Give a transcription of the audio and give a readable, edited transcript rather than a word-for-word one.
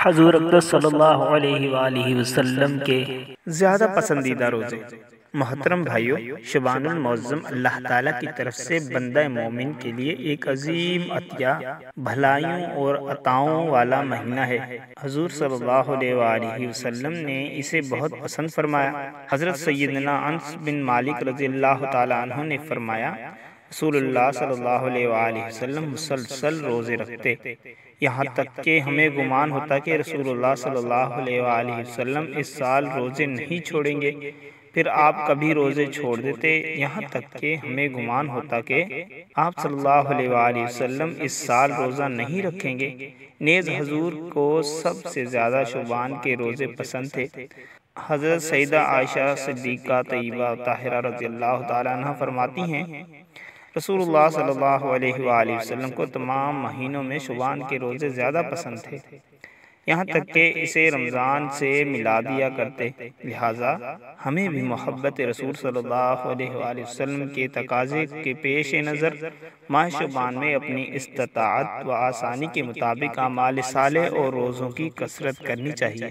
حضور اقدس صلی اللہ علیہ وآلہ وسلم کے زیادہ پسندیدہ روزے۔ محترم بھائیو، شعبان المعظم اللہ تعالیٰ کی طرف سے بندہ مومن کے لیے ایک عظیم عطیہ، بھلائیوں اور عطاؤں والا مہینہ ہے۔ حضور صلی اللہ علیہ وآلہ وسلم نے اسے بہت پسند فرمایا۔ حضرت سیدنا انس بن مالک رضی اللہ تعالیٰ عنہ نے فرمایا، رسول اللہ صلی اللہ علیہ وآلہ وسلم مسلسل روزے رکھتے، یہاں تک کہ ہمیں گمان ہوتا کہ رسول اللہ صلی اللہ علیہ وآلہ وسلم اس سال روزے نہیں چھوڑیں گے۔ پھر آپ کبھی روزے چھوڑ دیتے، یہاں تک کہ ہمیں گمان ہوتا کہ آپ صلی اللہ علیہ وآلہ وسلم اس سال روزہ نہیں رکھیں گے۔ نیز حضور کو سب سے زیادہ شعبان کے روزے پسند تھے۔ حضرت سیدہ عائشہ صدیقہ طیبہ طاہرہ رضی اللہ تعالیٰ عنہ فرماتی ہیں، رسول اللہ صلی اللہ علیہ وآلہ وسلم کو تمام مہینوں میں شعبان کے روزے زیادہ پسند تھے، یہاں تک کہ اسے رمضان سے ملا دیا کرتے۔ لہٰذا ہمیں بھی محبت رسول صلی اللہ علیہ وآلہ وسلم کے تقاضے کے پیش نظر ماہ شعبان میں اپنی استطاعت و آسانی کے مطابق اعمال صالح اور روزوں کی کثرت کرنی چاہیے۔